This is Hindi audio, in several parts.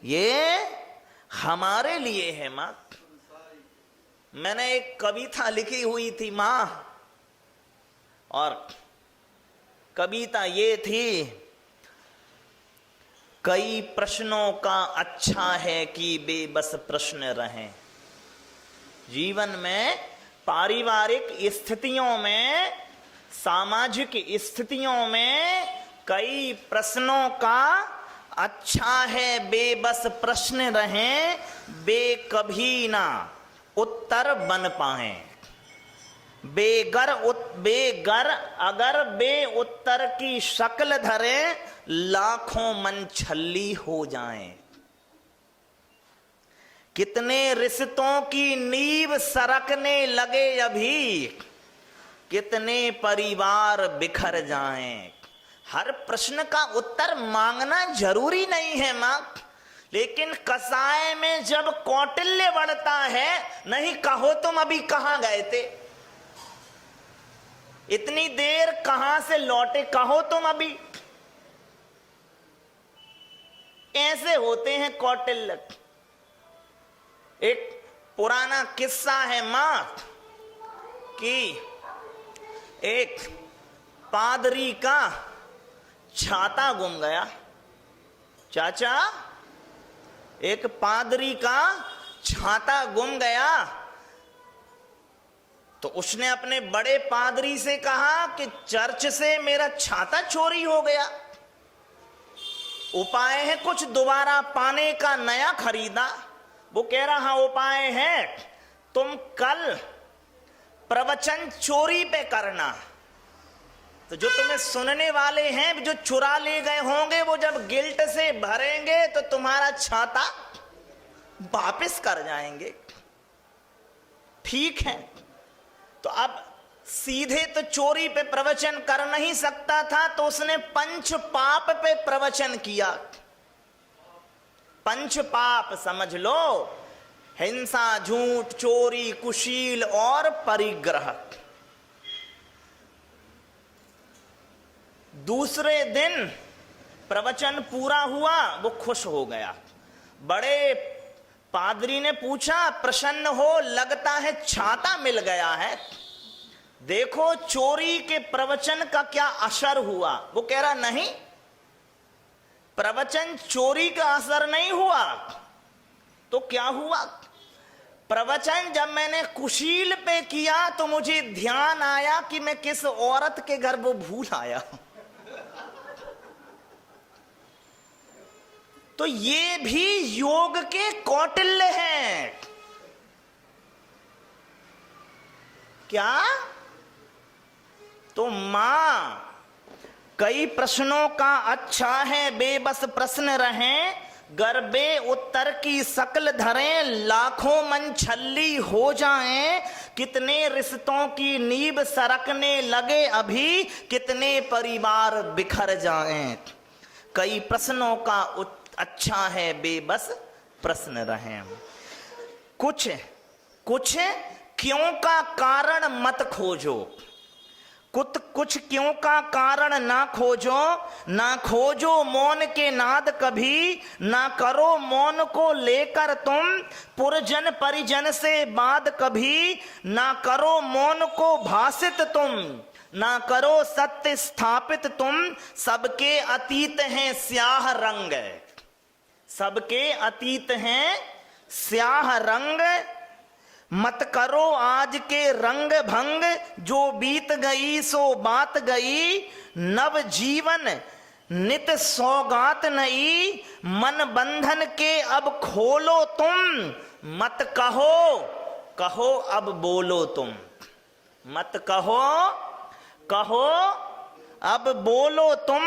ये हमारे लिए है मां। मैंने एक कविता लिखी हुई थी मां, और कविता ये थी, कई प्रश्नों का अच्छा है कि बेबस प्रश्न रहें। जीवन में, पारिवारिक स्थितियों में, सामाजिक स्थितियों में कई प्रश्नों का अच्छा है बेबस प्रश्न रहें, बे कभी ना उत्तर बन पाए। बेगर अगर बे उत्तर की शक्ल धरे, लाखों मन छल्ली हो जाएं। कितने रिश्तों की नींव सरकने लगे अभी, कितने परिवार बिखर जाएं। हर प्रश्न का उत्तर मांगना जरूरी नहीं है मां, लेकिन कसाय में जब कौटिल्य बढ़ता है, नहीं कहो तुम अभी कहां गए थे, इतनी देर कहां से लौटे, कहो तुम अभी। ऐसे होते हैं कौटिल्य। एक पुराना किस्सा है मां कि एक पादरी का छाता गुम गया। चाचा, एक पादरी का छाता गुम गया, तो उसने अपने बड़े पादरी से कहा कि चर्च से मेरा छाता चोरी हो गया, उपाय है कुछ दोबारा पाने का, नया खरीदा। वो कह रहा हाँ उपाय है, तुम कल प्रवचन चोरी पे करना, तो जो तुम्हें सुनने वाले हैं, जो चुरा ले गए होंगे, वो जब गिल्ट से भरेंगे तो तुम्हारा छाता वापस कर जाएंगे। ठीक है। तो अब सीधे तो चोरी पे प्रवचन कर नहीं सकता था, तो उसने पंच पाप पे प्रवचन किया। पंच पाप समझ लो, हिंसा, झूठ, चोरी, कुशील और परिग्रह। दूसरे दिन प्रवचन पूरा हुआ, वो खुश हो गया। बड़े पादरी ने पूछा, प्रसन्न हो, लगता है छाता मिल गया है, देखो चोरी के प्रवचन का क्या असर हुआ। वो कह रहा नहीं, प्रवचन चोरी का असर नहीं हुआ। तो क्या हुआ? प्रवचन जब मैंने कुशील पे किया तो मुझे ध्यान आया कि मैं किस औरत के घर वो भूल आया। तो ये भी योग के कौटिल्य हैं। क्या? तो मां, कई प्रश्नों का अच्छा है बेबस प्रश्न रहें, गर्बे उत्तर की शक्ल धरें, लाखों मन छल्ली हो जाएं। कितने रिश्तों की नींव सरकने लगे अभी, कितने परिवार बिखर जाएं। कई प्रश्नों का अच्छा है बेबस प्रश्न रहें। कुछ क्यों का कारण मत खोजो, कुछ क्यों का कारण ना खोजो, ना खोजो मौन के नाद कभी, ना करो मौन को लेकर तुम पुरजन परिजन से बात कभी, ना करो मौन को भाषित तुम, ना करो सत्य स्थापित तुम। सबके अतीत हैं स्याह रंग, सबके अतीत हैं स्याह रंग, मत करो आज के रंग भंग, जो बीत गई सो बात गई, नव जीवन नित सौगात नई, मन बंधन के अब खोलो तुम, मत कहो कहो अब बोलो तुम, मत कहो कहो अब बोलो तुम,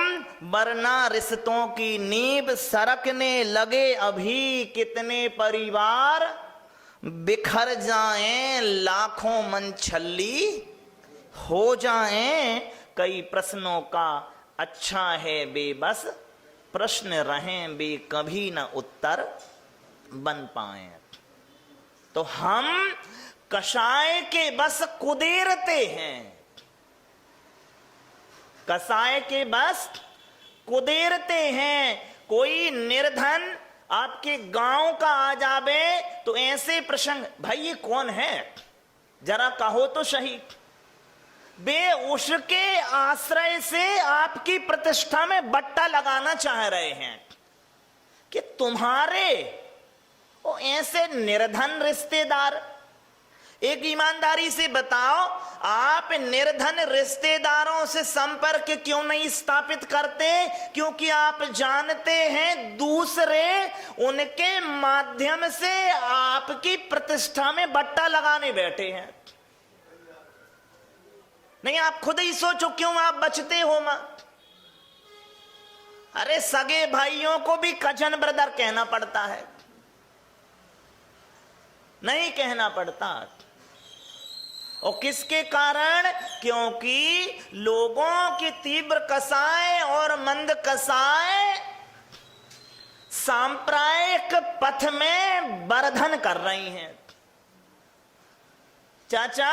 वरना रिश्तों की नींव सरकने लगे अभी, कितने परिवार बिखर जाएं, लाखों मन छल्ली हो जाएं। कई प्रश्नों का अच्छा है बेबस प्रश्न रहें, बे कभी न उत्तर बन पाए। तो हम कसाय के बस कुदेरते हैं, कसाय के बस कुदेरते हैं। कोई निर्धन आपके गांव का आ जावे तो ऐसे प्रसंग, भाई ये कौन है जरा कहो तो सही। वे उसके आश्रय से आपकी प्रतिष्ठा में बट्टा लगाना चाह रहे हैं कि तुम्हारे वो ऐसे निर्धन रिश्तेदार। एक ईमानदारी से बताओ, आप निर्धन रिश्तेदारों से संपर्क क्यों नहीं स्थापित करते? क्योंकि आप जानते हैं दूसरे उनके माध्यम से आपकी प्रतिष्ठा में बट्टा लगाने बैठे हैं। नहीं, आप खुद ही सोचो क्यों आप बचते हो मत। अरे सगे भाइयों को भी कजन ब्रदर कहना पड़ता है, नहीं कहना पड़ता। और किसके कारण? क्योंकि लोगों की तीव्र कसाएं और मंद कसाएं सांप्रदायिक पथ में वर्धन कर रही हैं। चाचा